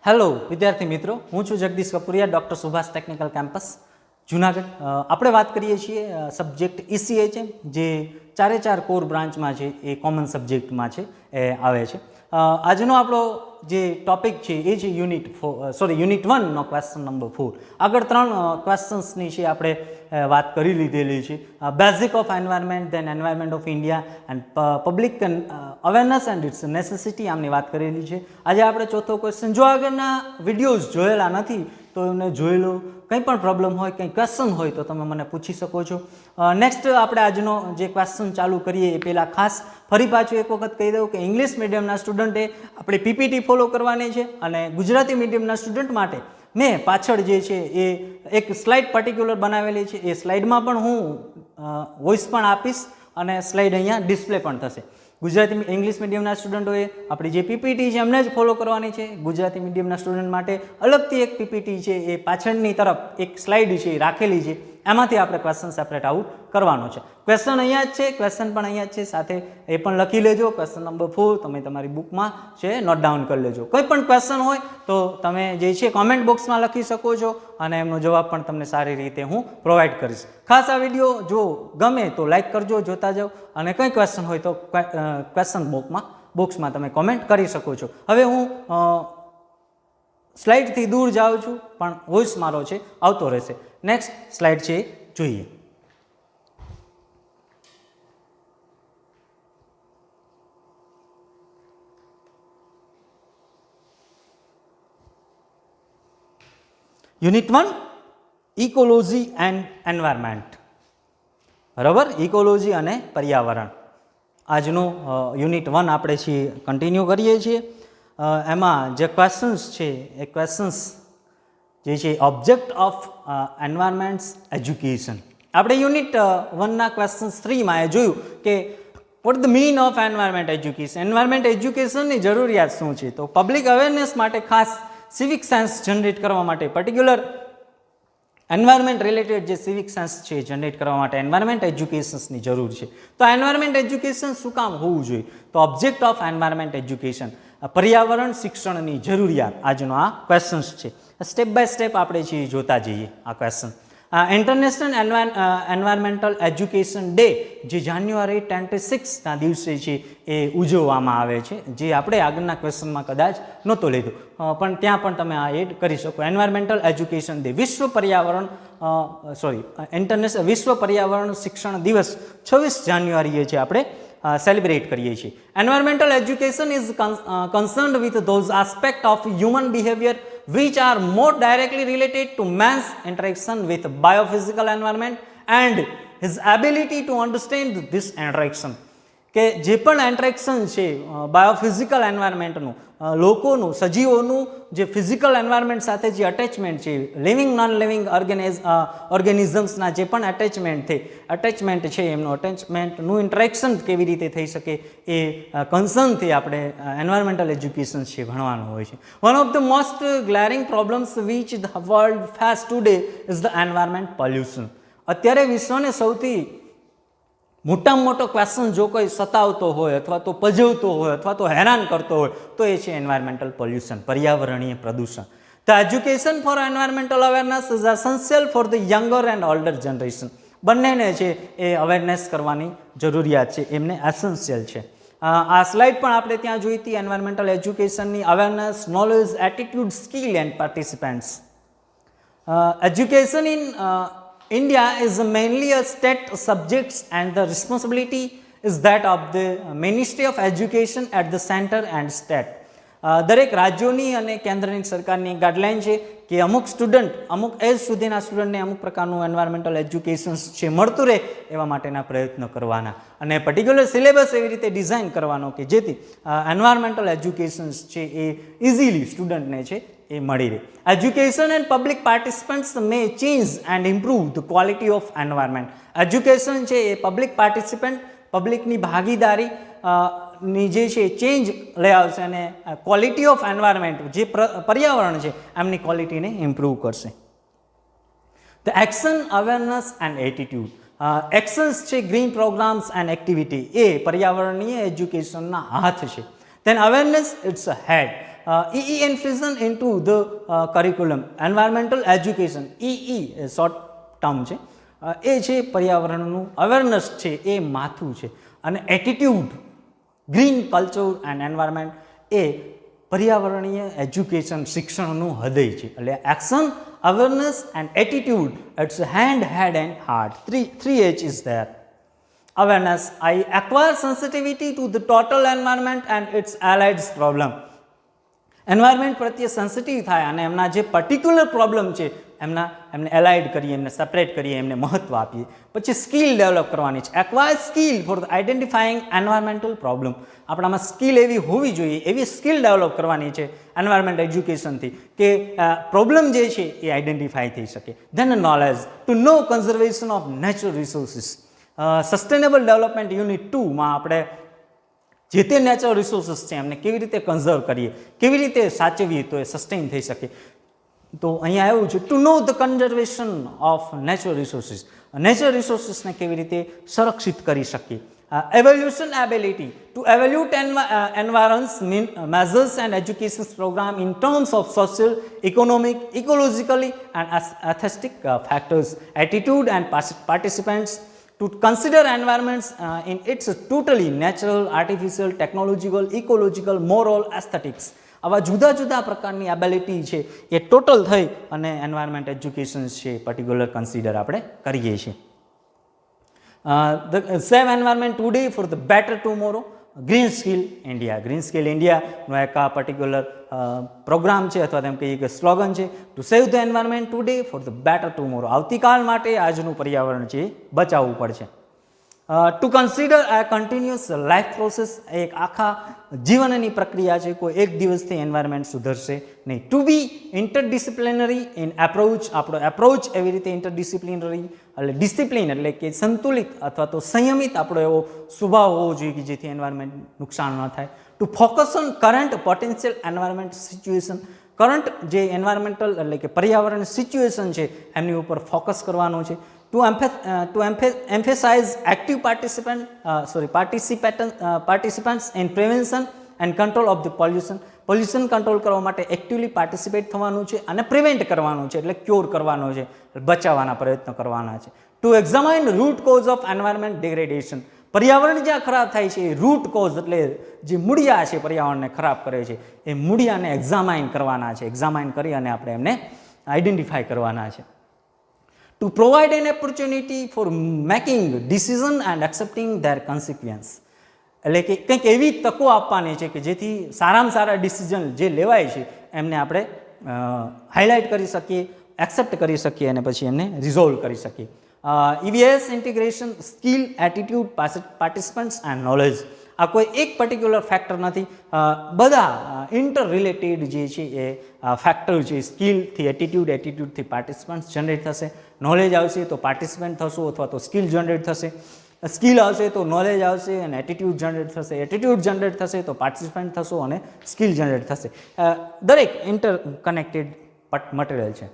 Hello વિદ્યાર્થી મિત્રો, હું છું Jagdish Kapuriya, doctor Subhash technical campus Junagadh. આપણે વાત કરીએ છીએ સબ્જેક્ટ ECHM, જે ચાર કોર બ્રાન્ચમાં છે, એ કોમન સબ્જેક્ટમાં છે એ આવે છે. આજનો આપણો જે ટોપિક છે એ છે યુનિટ 1નો ક્વેશ્ચન નંબર 4. આગળ 3 ક્વેશ્ચન્સની છે આપણે વાત કરી લીધેલી છે. Basic of environment, then environment of India and public awareness and its necessity, આમની વાત કરેલી છે. આજે આપણે ચોથો ક્વેશ્ચન, જો આગળના વિડીયોઝ જોયેલા નથી તો એમને જોઈ લો. કંઈ પણ પ્રોબ્લેમ હોય, કંઈ ક્વેશ્ચન હોય તો તમે મને પૂછી શકો છો. નેક્સ્ટ આપણે આજનો જે ક્વેશ્ચન ચાલુ કરીએ એ પહેલાં ખાસ ફરી પાછું એક વખત કહી દઉં કે ઇંગ્લિશ મીડિયમના સ્ટુડન્ટે આપણે PPT ફોલો કરવાની છે, અને ગુજરાતી મીડિયમના સ્ટુડન્ટ માટે મેં પાછળ જે છે એ એક સ્લાઇડ પર્ટિક્યુલર બનાવેલી છે. એ સ્લાઇડમાં પણ હું વોઇસ પણ આપીશ અને સ્લાઇડ અહીંયા ડિસ્પ્લે પણ થશે. ગુજરાતી ઇંગ્લિશ મીડિયમના સ્ટુડન્ટોએ આપણી જે PPT છે એમને જ ફોલો કરવાની છે. ગુજરાતી મીડિયમના સ્ટુડન્ટ માટે અલગથી એક PPT છે, એ પાછળની તરફ એક સ્લાઇડ છે એ રાખેલી છે, એમાંથી આપણે ક્વેશ્ચન સેપરેટ આઉટ કરવાનો છે. ક્વેશ્ચન અહીંયા જ છે, ક્વેશ્ચન પણ અહીંયા જ છે, સાથે એ પણ લખી લેજો. ક્વેશ્ચન નંબર 4 તમે તમારી બુકમાં છે નોટ ડાઉન કરી લેજો. કોઈ પણ ક્વેશ્ચન હોય તો તમે જે છે કોમેન્ટ બોક્સમાં લખી શકો છો, અને એમનો જવાબ પણ તમને સારી રીતે હું પ્રોવાઈડ કરીશ. ખાસ આ વિડીયો જો ગમે તો લાઈક કરજો, જોતા જાઓ, અને કંઈ ક્વેશ્ચન હોય તો ક્વેશ્ચન બોક્સમાં તમે કોમેન્ટ કરી શકો છો. હવે હું સ્લાઇડથી દૂર જાઉં છું, પણ વોઇસ મારો છે આવતો રહેશે. નેક્સ્ટ સ્લાઇડ છે જોઈએ. Unit 1 ecology and environment. બરાબર, ઇકોલોજી અને પર્યાવરણ. આજનું યુનિટ 1 આપણે છીએ કન્ટિન્યુ કરીએ છીએ. એમાં જે ક્વેશ્ચન્સ છે એ ક્વેશ્ચન્સ જે છે ઓબ્જેક્ટ ઓફ એન્વાયરમેન્ટ્સ એજ્યુકેશન. આપણે યુનિટ 1ના ક્વેશ્ચન્સ 3માં એ જોયું કે what the mean of environment education. Environment એજ્યુકેશનની જરૂરિયાત શું છે? તો પબ્લિક અવેરનેસ માટે, ખાસ સિવિક સેન્સ જનરેટ કરવા માટે, પર્ટિક્યુલર એન્વાયરમેન્ટ રિલેટેડ જે સિવિક સેન્સ છે જનરેટ કરવા માટે એન્વાયરમેન્ટ એજ્યુકેશન્સની જરૂર છે. તો એન્વાયરમેન્ટ એજ્યુકેશન શું કામ હોવું જોઈએ? તો ઓબ્જેક્ટ ઓફ એન્વાયરમેન્ટ એજ્યુકેશન, પર્યાવરણ શિક્ષણની જરૂરિયાત, આજનો આ ક્વેશ્ચન્સ છે. સ્ટેપ બાય સ્ટેપ આપણે છીએ જોતા જઈએ આ question. International environmental education day, જે જાન્યુઆરી 26ના દિવસે છે એ ઉજવવામાં આવે છે, જે આપણે આગળના ક્વેશ્ચનમાં કદાચ નહોતો લીધો, પણ ત્યાં પણ તમે આ એડ કરી શકો. એન્વાયરમેન્ટલ એજ્યુકેશન ડે, વિશ્વ પર્યાવરણ શિક્ષણ દિવસ 26 જાન્યુઆરીએ છે આપણે સેલિબ્રેટ કરીએ છીએ. Environmental education is કન્સર્ન્ડ with those aspect of human behaviour which are more directly related to man's interaction with biophysical environment and his ability to understand this interaction. કે જે પણ ઇન્ટરેક્શન છે બાયોફિઝિકલ એન્વાયરમેન્ટનું, લોકોનું, સજીવોનું જે ફિઝિકલ એન્વાયરમેન્ટ સાથે જે attachment છે, living non living ઓર્ગેનિઝમ્સના જે પણ અટેચમેન્ટ છે, એમનું અટેચમેન્ટનું ઇન્ટરેક્શન કેવી રીતે થઈ શકે એ કન્સર્નથી આપણે એન્વાયરમેન્ટલ એજ્યુકેશન છે ભણવાનું હોય છે. One of the most glaring problems which the world face today is the environment pollution. અત્યારે વિશ્વને સૌથી મોટામાં મોટો ક્વેશ્ચન જો કોઈ સતાવતો હોય, અથવા તો પજવતો હોય, અથવા તો હેરાન કરતો હોય, તો એ છે એન્વાયરમેન્ટલ પોલ્યુશન, પર્યાવરણીય પ્રદૂષણ. The education four environmental awareness is essential for the younger and older generation. બંનેને છે એ અવેરનેસ કરવાની જરૂરિયાત છે, એમને એસેન્શિયલ છે. આ સ્લાઇડ પણ આપણે ત્યાં જોઈ હતી, એન્વાયરમેન્ટલ એજ્યુકેશનની awareness, knowledge, attitude, skill and participants. Education in India is mainly a state subject, and the responsibility is that of the Ministry of Education at the center and state. દરેક રાજ્યોની અને કેન્દ્રની સરકારની ગાઈડલાઇન છે કે અમુક student, અમુક એજ સુધીના સ્ટુડન્ટને અમુક પ્રકારનું એન્વાયરમેન્ટલ એજ્યુકેશન છે મળતું રહે એવા માટેના પ્રયત્નો કરવાના, અને પર્ટિક્યુલર સિલેબસ એવી રીતે ડિઝાઇન કરવાનો કે જેથી એન્વાયરમેન્ટલ એજ્યુકેશન્સ છે એ ઇઝીલી સ્ટુડન્ટને છે એ મળી રહે. Education and public participants May change and improve the quality of environment. Education છે એ પબ્લિક પાર્ટિસિપન્ટ, પબ્લિકની ભાગીદારી ની જે છે ચેન્જ લઈ આવશે, અને ક્વોલિટી ઓફ એન્વાયરમેન્ટ, જે પર્યાવરણ છે એમની ક્વોલિટીને ઇમ્પ્રૂવ કરશે. The action, awareness and attitude. Actions છે ગ્રીન પ્રોગ્રામ્સ એન્ડ એક્ટિવિટી, એ પર્યાવરણીય એજ્યુકેશનના હાથ છે. Then awareness, it's a head. EE infusion into the curriculum. Environmental education, EE short term છે, એ છે પર્યાવરણનું અવેરનેસ છે એ માથું છે, અને attitude, green culture and environment એ પર્યાવરણીય એજ્યુકેશન શિક્ષણનું હૃદય છે. એટલે action, awareness and attitude, it's hand, head and heart. Three H is there. Awareness, I acquire sensitivity to the total environment and its allied problem. Environment પ્રત્યે sensitive થાય અને એમના જે પર્ટિક્યુલર પ્રોબ્લેમ છે એમને એલાઇડ કરીએ, એમને સેપરેટ કરીએ, એમને મહત્ત્વ આપીએ. પછી સ્કિલ ડેવલપ કરવાની છે. Acquire skill for identifying environmental problem. આપણામાં સ્કિલ એવી હોવી જોઈએ, એવી સ્કિલ ડેવલપ કરવાની છે એન્વાયરમેન્ટ એજ્યુકેશનથી કે પ્રોબ્લેમ જે છે એ આઇડેન્ટિફાઈ થઈ શકે. Then knowledge, to know conservation of natural resources. Sustainable development unit 2માં આપણે જે તે નેચરલ રિસોર્સિસ છે એમને કેવી રીતે કન્ઝર્વ કરીએ, કેવી રીતે સાચવીએ તો એ સસ્ટેન થઈ શકે. તો અહીંયા એવું છે to know the conservation of natural resources. Natural રિસોર્સિસને કેવી રીતે સંરક્ષિત કરી શકીએ. Evolution ability to evaluate environmental measures and education program in terms of social, economic, ecologically and aesthetic factors. Attitude and participants to consider environments in its totally natural, artificial, technological, ecological, moral, aesthetics. આવા જુદા જુદા પ્રકારની ability છે એ total થઈ અને environment education છે particular consider આપણે કરીએ છીએ. Save environment today for the better tomorrow. Green skill India. Green skill ઇન્ડિયાનો એક આ પર્ટિક્યુલર પ્રોગ્રામ છે અથવા તેમ કહીએ કે સ્લોગન છે, to save the environment today for the better tomorrow. આવતીકાલ માટે આજનું પર્યાવરણ છે એ બચાવવું પડશે. ટુ કન્સિડર આ કન્ટિન્યુઅસ લાઈફ પ્રોસેસ. એક આખા જીવનની પ્રક્રિયા છે, કોઈ એક દિવસથી એન્વાયરમેન્ટ સુધરશે નહીં. To be interdisciplinary in approach. આપણો એપ્રોચ એવી રીતે ઇન્ટરડિસિપ્લિનરી એટલે ડિસિપ્લિન એટલે કે સંતુલિત અથવા તો સંયમિત આપણો એવો સ્વભાવ હોવો જોઈએ કે જેથી એન્વાયરમેન્ટ નુકસાન ન થાય. Two focus on current potential environment situation. Current જે એન્વાયરમેન્ટલ એટલે કે પર્યાવરણ સિચ્યુએશન છે એમની ઉપર ફોકસ કરવાનો છે. to emphasize active participants in prevention and control of the pollution. Pollution control કરવા માટે એક્ટિવલી પાર્ટિસિપેટ થવાનું છે અને પ્રિવેન્ટ કરવાનું છે એટલે ક્યોર કરવાનો છે, બચાવવાના પ્રયત્નો કરવાના છે. To examine root cause of environment degradation. પર્યાવરણ જ્યાં ખરાબ થાય છે એ રૂટ કોઝ એટલે જે મૂળિયા છે પર્યાવરણને ખરાબ કરે છે એ મૂળિયાને એક્ઝામાઇન કરવાના છે. એક્ઝામાઇન કરી અને આપણે એમને આઈડેન્ટિફાઈ કરવાના છે. To provide an opportunity for making decision and accepting their consequence. એટલે કે કંઈક એવી તકો આપવાની છે કે જેથી સારામાં સારા ડિસિઝન જે લેવાય છે એમને આપણે હાઇલાઇટ કરી શકીએ, એક્સેપ્ટ કરી શકીએ અને પછી એમને રિઝોલ્વ કરી શકીએ. EVS integration, skill, attitude, participants and knowledge. આ કોઈ એક પર્ટિક્યુલર ફેક્ટર નથી, બધા ઇન્ટર રિલેટેડ જે છે એ ફેક્ટર છે. સ્કિલથી એટીટ્યુડ, એટીટ્યુડથી પાર્ટિસિપન્ટ્સ જનરેટ થશે, નોલેજ આવશે તો પાર્ટિસિપન્ટ થશો અથવા તો સ્કિલ જનરેટ થશે, સ્કિલ આવશે તો નોલેજ આવશે અને એટીટ્યુડ જનરેટ થશે, એટીટ્યુડ જનરેટ થશે તો પાર્ટિસિપન્ટ થશો અને સ્કિલ જનરેટ થશે. દરેક ઇન્ટર કનેક્ટેડ મટીરિયલ છે.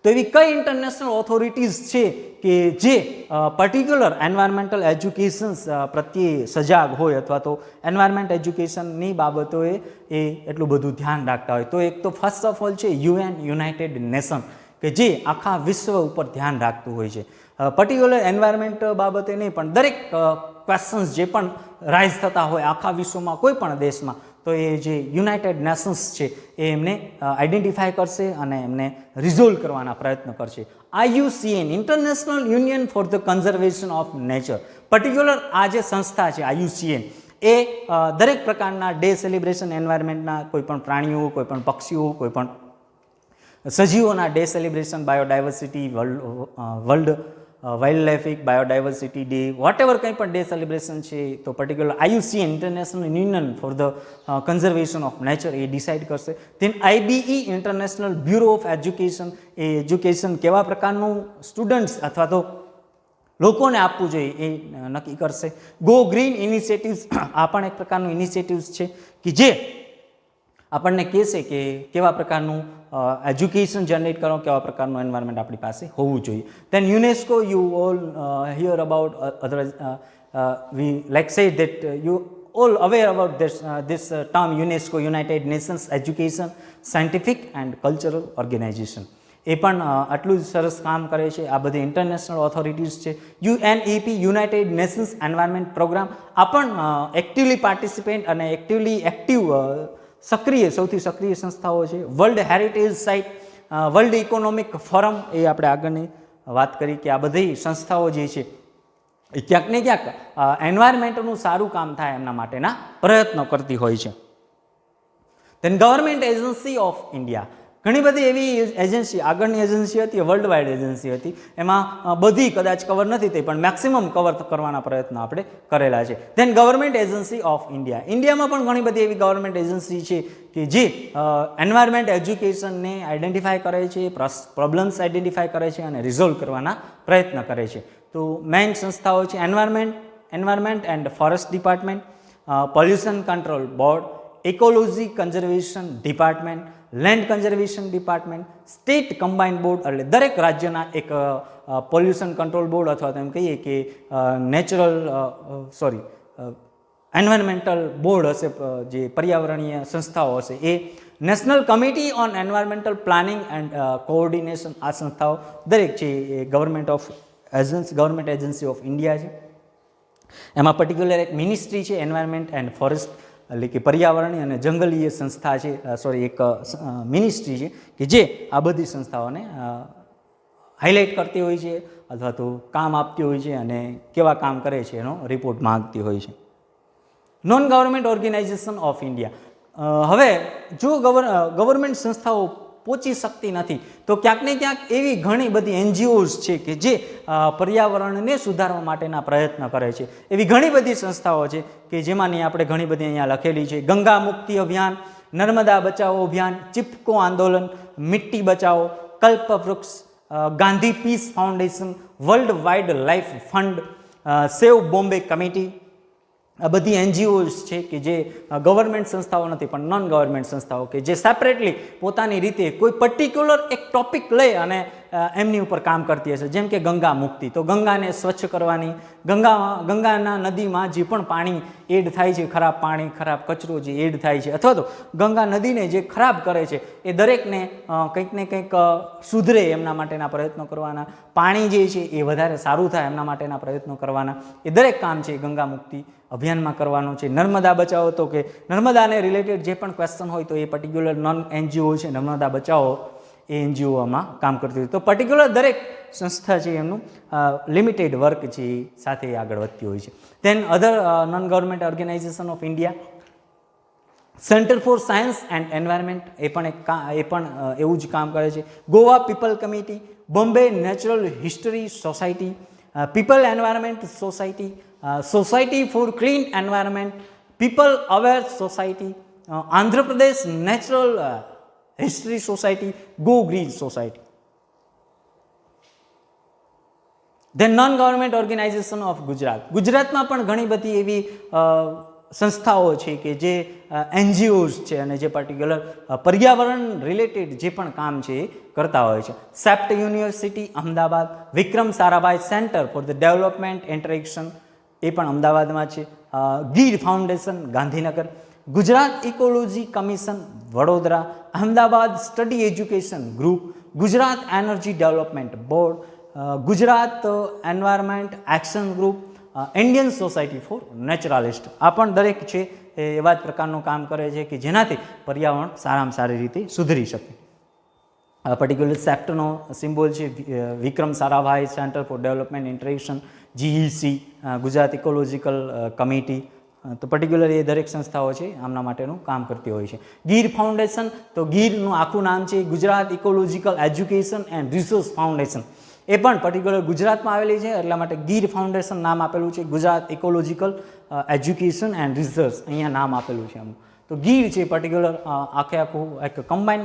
તો એવી કઈ ઇન્ટરનેશનલ ઓથોરિટીઝ છે કે જે પર્ટિક્યુલર એન્વાયરમેન્ટલ એજ્યુકેશન્સ પ્રત્યે સજાગ હોય અથવા તો એન્વાયરમેન્ટ એજ્યુકેશનની બાબતોએ એ એટલું બધું ધ્યાન રાખતા હોય? તો એક તો ફર્સ્ટ ઓફ ઓલ છે UN, યુનાઇટેડ નેશન, કે જે આખા વિશ્વ ઉપર ધ્યાન રાખતું હોય છે. પર્ટિક્યુલર એન્વાયરમેન્ટ બાબતે નહીં પણ દરેક ક્વેશ્ચન્સ જે પણ રાઇઝ થતા હોય આખા વિશ્વમાં કોઈ પણ દેશમાં તો એ જે યુનાઇટેડ નેશન્સ છે એ એમને આઈડેન્ટિફાઈ કરશે અને એમને રિઝોલ્વ કરવાના પ્રયત્ન કરશે. IUCN, international union for the conservation of nature. Particular આ જે સંસ્થા છે IUCN એ દરેક પ્રકારના ડે સેલિબ્રેશન એન્વાયરમેન્ટના, કોઈ પણ પ્રાણીઓ, કોઈ પણ પક્ષીઓ, કોઈ પણ સજીવોના day celebration, biodiversity, world wild life biodiversity day, whatever કંઈ પણ ડે સેલિબ્રેશન છે તો particular IUCN, international union for the conservation of nature, એ ડિસાઇડ કરશે. Then IBE, international bureau of education, એ એજ્યુકેશન કેવા પ્રકારનું સ્ટુડન્ટ્સ અથવા તો લોકોને આપવું જોઈએ એ નક્કી કરશે. ગો ગ્રીન ઇનિશિયેટિવ્સ, આ પણ એક પ્રકારનું ઇનિશિયેટિવ્સ છે કે જે આપણને કહેશે કે કેવા પ્રકારનું એજ્યુકેશન જનરેટ કરો, કેવા પ્રકારનું એન્વાયરમેન્ટ આપણી પાસે હોવું જોઈએ. Then UNESCO, you all hear about other we like say that you all aware about this term UNESCO, United Nations Education, Scientific and Cultural Organization. એ પણ આટલું જ સરસ કામ કરે છે. આ બધી ઇન્ટરનેશનલ ઓથોરિટીઝ છે. UNEP, United Nations Environment Programme, આ પણ એક્ટિવલી પાર્ટિસિપેન્ટ અને એક્ટિવ સક્રિય સૌથી સક્રિય સંસ્થાઓ છે. World heritage site, world economic forum, એ આપણે આગળની વાત કરી કે આ બધી સંસ્થાઓ જે છે એ ક્યાંક ને ક્યાંક એન્વાયરમેન્ટનું સારું કામ થાય એમના માટેના પ્રયત્નો કરતી હોય છે. Then government agency of India, ઘણી બધી એવી એજન્સી, આગળની એજન્સી હતી વર્લ્ડ વાઇડ એજન્સી હતી, એમાં બધી કદાચ કવર નથી થઈ પણ મેક્સિમમ કવર કરવાના પ્રયત્નો આપણે કરેલા છે. Then government agency of India, ઇન્ડિયામાં પણ ઘણી બધી એવી ગવર્મેન્ટ એજન્સી છે કે જે એન્વાયરમેન્ટ એજ્યુકેશનને આઈડેન્ટિફાય કરે છે, પ્રોબ્લેમ્સ આઈડેન્ટિફાય કરે છે અને રિઝોલ્વ કરવાના પ્રયત્ન કરે છે. તો મેઇન સંસ્થાઓ છે environment and forest department, pollution control board, ecology conservation department, land conservation department, state combined board, એટલે દરેક રાજ્યના એક પોલ્યુશન કંટ્રોલ બોર્ડ અથવા તો એમ કહીએ કે એન્વાયરમેન્ટલ બોર્ડ હશે, જે પર્યાવરણીય સંસ્થાઓ હશે એ. National committee on environmental planning and coordination, આ સંસ્થાઓ દરેક છે એ ગવર્મેન્ટ એજન્સી ઓફ ઇન્ડિયા છે. એમાં પર્ટિક્યુલર એક મિનિસ્ટ્રી છે એન્વાયરમેન્ટ એન્ડ ફોરેસ્ટ, એટલે કે પર્યાવરણીય અને જંગલીય સંસ્થા છે, એક મિનિસ્ટ્રી છે કે જે આ બધી સંસ્થાઓને હાઇલાઇટ કરતી હોય છે અથવા તો કામ આપતી હોય છે અને કેવા કામ કરે છે એનો રિપોર્ટ માંગતી હોય છે. Non government organisation of India, હવે જો ગવર્મેન્ટ સંસ્થાઓ પહોંચી શકતી નથી તો ક્યાંક ને ક્યાંક એવી ઘણી બધી એનજીઓઝ છે કે જે પર્યાવરણને સુધારવા માટેના પ્રયત્ન કરે છે. એવી ઘણી બધી સંસ્થાઓ છે કે જેમાંની આપણે ઘણી બધી અહીંયા લખેલી છે. ગંગા મુક્તિ અભિયાન, નર્મદા બચાવો અભિયાન, Chipko Andolan, Mitti Bachao, Kalpavriksh, Gandhi peace foundation, world wild life fund, save Bombay committee, આ બધી એનજીઓઝ છે કે જે ગવર્મેન્ટ સંસ્થાઓ નથી પણ નોન ગવર્મેન્ટ સંસ્થાઓ કે જે સેપરેટલી પોતાની રીતે કોઈ પર્ટિક્યુલર એક ટોપિક લઈ અને એમની ઉપર કામ કરતી હશે. જેમ કે ગંગા મુક્તિ, તો ગંગાને સ્વચ્છ કરવાની, ગંગાના નદીમાં જે પણ પાણી એડ થાય છે, ખરાબ પાણી, ખરાબ કચરો જે એડ થાય છે અથવા તો ગંગા નદીને જે ખરાબ કરે છે એ દરેકને કંઈક ને કંઈક સુધરે એમના માટેના પ્રયત્નો કરવાના, પાણી જે છે એ વધારે સારું થાય એમના માટેના પ્રયત્નો કરવાના, એ દરેક કામ છે ગંગા મુક્તિ અભિયાનમાં કરવાનું છે. નર્મદા બચાવો, તો કે નર્મદાને રિલેટેડ જે પણ ક્વેશ્ચન હોય તો એ પર્ટિક્યુલર નોન એનજીઓ છે નર્મદા બચાવો એ એનજીઓમાં કામ કરતી હોય. તો પર્ટિક્યુલર દરેક સંસ્થા છે એમનું લિમિટેડ વર્ક છે એ સાથે આગળ વધતી હોય છે. Then other non government organisation of India, centre for science and environment, એ પણ એવું જ કામ કરે છે. Goa people committee, Bombay natural history society, people environment society, society for clean environment, people aware society, Andhra Pradesh natural history society, go green society. Then non government organisation of Gujarat, ગુજરાતમાં પણ ઘણી બધી એવી સંસ્થાઓ છે કે જે એનજીઓઝ છે અને જે પર્ટિક્યુલર પર્યાવરણ રિલેટેડ જે પણ કામ છે એ કરતા હોય છે. CEPT university Ahmedabad, Vikram Sarabhai centre for the development interaction, એ પણ અમદાવાદમાં છે. Gir foundation Gandhinagar, Gujarat ecology commission Vadodara, Ahmedabad study education group, Gujarat energy development board, Gujarat environment action group, Indian society for naturalist, આ પણ દરેક છે એવા જ પ્રકારનું કામ કરે છે કે જેનાથી પર્યાવરણ સારામાં સારી રીતે સુધરી શકે. પર્ટિક્યુલર સેક્ટરનો સિમ્બોલ છે Vikram Sarabhai centre for development interaction, GEC, Gujarat ecological committee. તો પર્ટિક્યુલર એ દરેક સંસ્થાઓ છે આમના માટેનું કામ કરતી હોય છે. ગીર ફાઉન્ડેશન, તો ગીરનું આખું નામ છે Gujarat ecological education and resource foundation, એ પણ પર્ટિક્યુલર ગુજરાતમાં આવેલી છે એટલા માટે ગીર ફાઉન્ડેશન નામ આપેલું છે. Gujarat ecological education and research અહીંયા નામ આપેલું છે એમનું. તો ગીર છે પર્ટિક્યુલર આખું એક કમ્બાઇન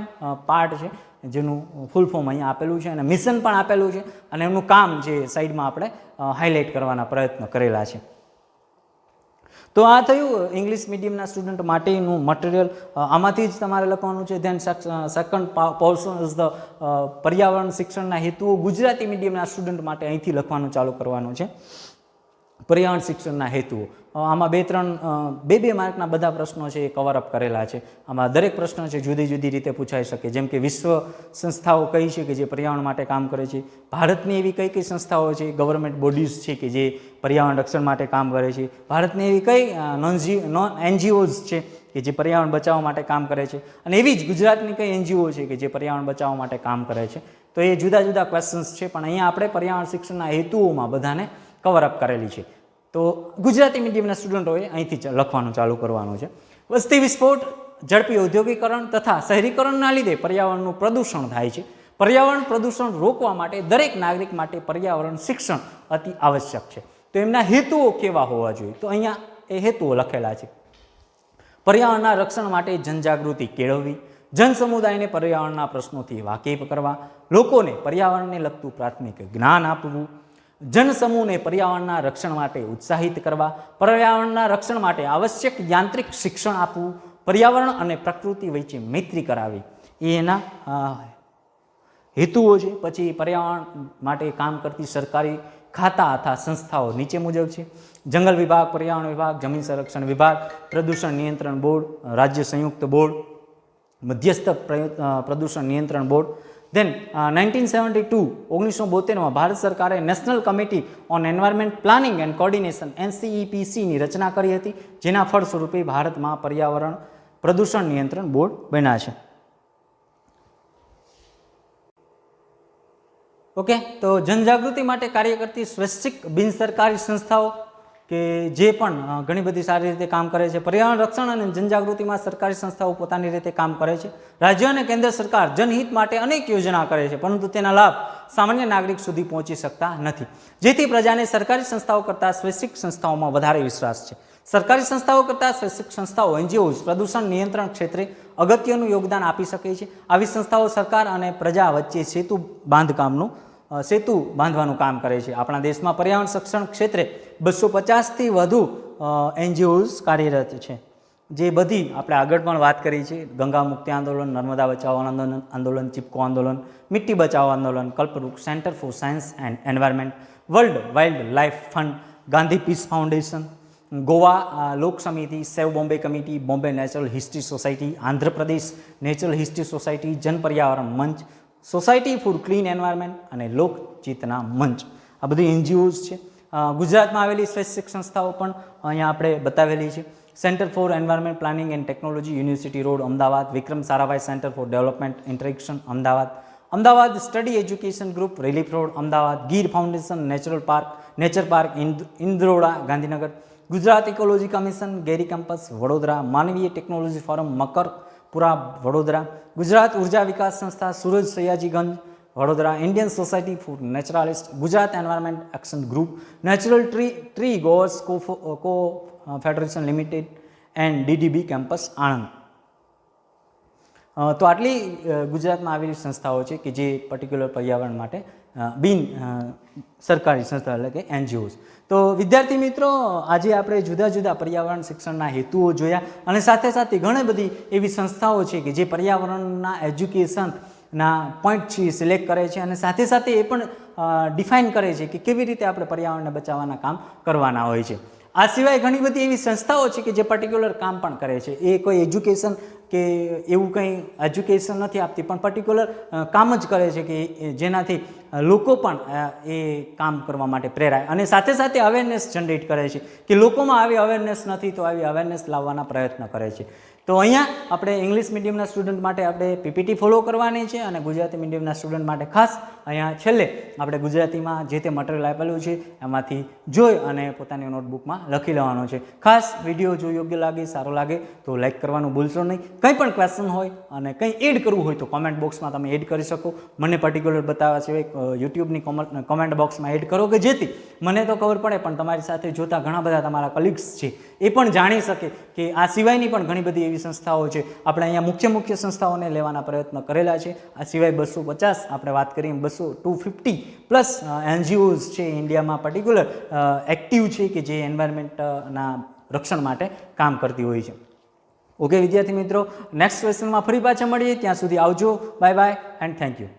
પાર્ટ છે જેનું ફૂલ ફોર્મ અહીંયા આપેલું છે અને મિશન પણ આપેલું છે અને એમનું કામ જે સાઈડમાં આપણે હાઇલાઇટ કરવાના પ્રયત્ન કરેલા છે. તો આ થયું ઇંગ્લિશ મીડિયમના સ્ટુડન્ટ માટેનું મટીરિયલ. આમાંથી જ તમારે લખવાનું છે. Than second portion is the પર્યાવરણ શિક્ષણના હેતુઓ ગુજરાતી મીડિયમના સ્ટુડન્ટ માટે અહીંથી લખવાનું ચાલુ કરવાનું છે. પર્યાવરણ શિક્ષણના હેતુઓ. આમાં બે માર્કના બધા પ્રશ્નો છે એ કવરઅપ કરેલા છે. આમાં દરેક પ્રશ્ન છે જુદી જુદી રીતે પૂછાઈ શકે. જેમ કે વિશ્વ સંસ્થાઓ કઈ છે કે જે પર્યાવરણ માટે કામ કરે છે, ભારતની એવી કઈ કઈ સંસ્થાઓ છે, ગવર્મેન્ટ બોડીઝ છે કે જે પર્યાવરણ રક્ષણ માટે કામ કરે છે, ભારતની એવી કઈ નોન એનજીઓઝ છે કે જે પર્યાવરણ બચાવવા માટે કામ કરે છે, અને એવી જ ગુજરાતની કઈ એનજીઓ છે કે જે પર્યાવરણ બચાવવા માટે કામ કરે છે. તો એ જુદા જુદા ક્વેશ્ચન્સ છે, પણ અહીંયા આપણે પર્યાવરણ શિક્ષણના હેતુઓમાં બધાને કવરઅપ કરેલી છે. તો ગુજરાતી મીડિયમના સ્ટુડન્ટોએ અહીંથી લખવાનું ચાલુ કરવાનું છે. વસ્તી વિસ્ફોટ, ઝડપી ઔદ્યોગિકરણ તથા શહેરીકરણના લીધે પર્યાવરણનું પ્રદૂષણ થાય છે. પર્યાવરણ પ્રદૂષણ રોકવા માટે દરેક નાગરિક માટે પર્યાવરણ શિક્ષણ અતિ આવશ્યક છે. તો એમના હેતુઓ કેવા હોવા જોઈએ? તો અહીંયા એ હેતુઓ લખેલા છે. પર્યાવરણના રક્ષણ માટે જનજાગૃતિ કેળવવી, જન સમુદાયને પર્યાવરણના પ્રશ્નોથી વાકેફ કરવા, લોકોને પર્યાવરણને લગતું પ્રાથમિક જ્ઞાન આપવું, જનસમૂહને પર્યાવરણના રક્ષણ માટે ઉત્સાહિત કરવા, પર્યાવરણના રક્ષણ માટે આવશ્યક યાંત્રિક શિક્ષણ આપવું, પર્યાવરણ અને પ્રકૃતિ વચ્ચે મૈત્રી કરાવી, એ એના હેતુઓ છે. પછી પર્યાવરણ માટે કામ કરતી સરકારી ખાતા અથવા સંસ્થાઓ નીચે મુજબ છે: જંગલ વિભાગ, પર્યાવરણ વિભાગ, જમીન સંરક્ષણ વિભાગ, પ્રદૂષણ નિયંત્રણ બોર્ડ, રાજ્ય સંયુક્ત બોર્ડ, મધ્યસ્થ પ્રદૂષણ નિયંત્રણ બોર્ડ. દેન 1972 ભારત સરકારે national committee on environment planning and coordination NCEPCની રચના કરી હતી, જેના ફળ સ્વરૂપે ભારતમાં પર્યાવરણ પ્રદૂષણ નિયંત્રણ બોર્ડ બન્યા છે. ઓકે, તો જનજાગૃતિ માટે કાર્ય કરતી સ્વૈચ્છિક બિનસરકારી સંસ્થાઓ કે જે પણ ઘણી બધી સારી રીતે કામ કરે છે. પર્યાવરણ રક્ષણ અને જનજાગૃતિમાં સરકારી સંસ્થાઓ પોતાની રીતે કામ કરે છે. રાજ્ય અને કેન્દ્ર સરકાર જનહિત માટે અનેક યોજના કરે છે, પરંતુ તેના લાભ સામાન્ય નાગરિક સુધી પહોંચી શકતા નથી, જેથી પ્રજાને સરકારી સંસ્થાઓ કરતાં સ્વૈચ્છિક સંસ્થાઓમાં વધારે વિશ્વાસ છે. સરકારી સંસ્થાઓ કરતાં સ્વૈચ્છિક સંસ્થાઓ NGOs પ્રદૂષણ નિયંત્રણ ક્ષેત્રે અગત્યનું યોગદાન આપી શકે છે. આવી સંસ્થાઓ સરકાર અને પ્રજા વચ્ચે સેતુ બાંધવાનું કામ કરે છે. આપણા દેશમાં પર્યાવરણ સંરક્ષણ ક્ષેત્રે 250થી વધુ NGOs કાર્યરત છે, જે બધી આપણે આગળ પણ વાત કરી છે. ગંગા મુક્તિ આંદોલન, નર્મદા બચાવો આંદોલન, Chipko Andolan, Mitti Bachao Andolan, Kalpavriksh, centre for science and environment, world wild life fund, Gandhi peace foundation, Goa Lok Samiti, save Bombay committee, Bombay natural history society, Andhra Pradesh natural history society, Jan Paryavaran મંચ, સોસાયટી ફોર ક્લીન એન્વાયરમેન્ટ અને લોક ચેતના મંચ. આ બધી NGOs છે. ગુજરાતમાં આવેલી સ્વૈચ્છિક સંસ્થાઓ પણ અહીંયા આપણે બતાવેલી છે. Centre for environment planning and technology, university road, Ahmedabad. Vikram Sarabhai centre for development interaction, Ahmedabad. Ahmedabad study education group, relief road, Ahmedabad. Gir foundation nature park Indroda, Gandhinagar. Gujarat ecology commission, GERI campus, Vadodara. માનવીય technology forum, Makarpura, Vadodara. Gujarat Urja Vikas Sanstha, Suraj Sayajiganj, Vadodara. Indian society for naturalist, Gujarat environment action group, natural tree growers co federation limited and DDB campus, Anand. તો આટલી ગુજરાતમાં આવેલી સંસ્થાઓ છે કે જે particular પર્યાવરણ માટે બિન સરકારી સંસ્થા એટલે કે NGOs. તો વિદ્યાર્થી મિત્રો, આજે આપણે જુદા જુદા પર્યાવરણ શિક્ષણના હેતુઓ જોયા, અને સાથે સાથે ઘણી બધી એવી સંસ્થાઓ છે કે જે પર્યાવરણના એજ્યુકેશનના પોઈન્ટ છે સિલેક્ટ કરે છે, અને સાથે સાથે એ પણ ડિફાઇન કરે છે કે કેવી રીતે આપણે પર્યાવરણને બચાવવાના કામ કરવાના હોય છે. આ સિવાય ઘણી બધી એવી સંસ્થાઓ છે કે જે પર્ટિક્યુલર કામ પણ કરે છે. એ કોઈ એજ્યુકેશન કે એવું કંઈ એજ્યુકેશન નથી આપતી, પણ પર્ટિક્યુલર કામ જ કરે છે કે જેનાથી લોકો પણ એ કામ કરવા માટે પ્રેરાય, અને સાથે સાથે અવેરનેસ જનરેટ કરે છે કે લોકોમાં આવી અવેરનેસ નથી, તો આવી અવેરનેસ લાવવાના પ્રયત્ન કરે છે. તો અહીંયા આપણે ઇંગ્લિશ મીડિયમના સ્ટુડન્ટ માટે આપણે PPT ફોલો કરવાની છે, અને ગુજરાતી મીડિયમના સ્ટુડન્ટ માટે ખાસ અહીંયા છેલ્લે આપણે ગુજરાતીમાં જે તે મટીરિયલ આપેલું છે એમાંથી જોઈ અને પોતાની નોટબુકમાં લખી લેવાનું છે. ખાસ વિડીયો જો યોગ્ય લાગે, સારો લાગે તો લાઇક કરવાનું ભૂલશો નહીં. કંઈ પણ ક્વેશ્ચન હોય અને કંઈ એડ કરવું હોય તો કોમેન્ટ બોક્સમાં તમે એડ કરી શકો. મને પર્ટિક્યુલર બતાવવા સિવાય યુટ્યુબની કોમેન્ટ બોક્સમાં એડ કરો, કે જેથી મને તો ખબર પડે પણ તમારી સાથે જોતા ઘણા બધા તમારા કલીગ્સ છે એ પણ જાણી શકે કે આ સિવાયની પણ ઘણી બધી એવી સંસ્થાઓ છે. આપણે અહીંયા મુખ્ય સંસ્થાઓને લેવાના પ્રયત્ન કરેલા છે. આ સિવાય 250 આપણે વાત કરીએ 250+ NGOs છે ઇન્ડિયામાં પર્ટિક્યુલર એક્ટિવ છે કે જે એન્વાયરમેન્ટના રક્ષણ માટે કામ કરતી હોય છે. ઓકે વિદ્યાર્થી મિત્રો, નેક્સ્ટ ક્વેશ્ચનમાં ફરી પાછા મળીએ. ત્યાં સુધી આવજો. Bye bye and thank you.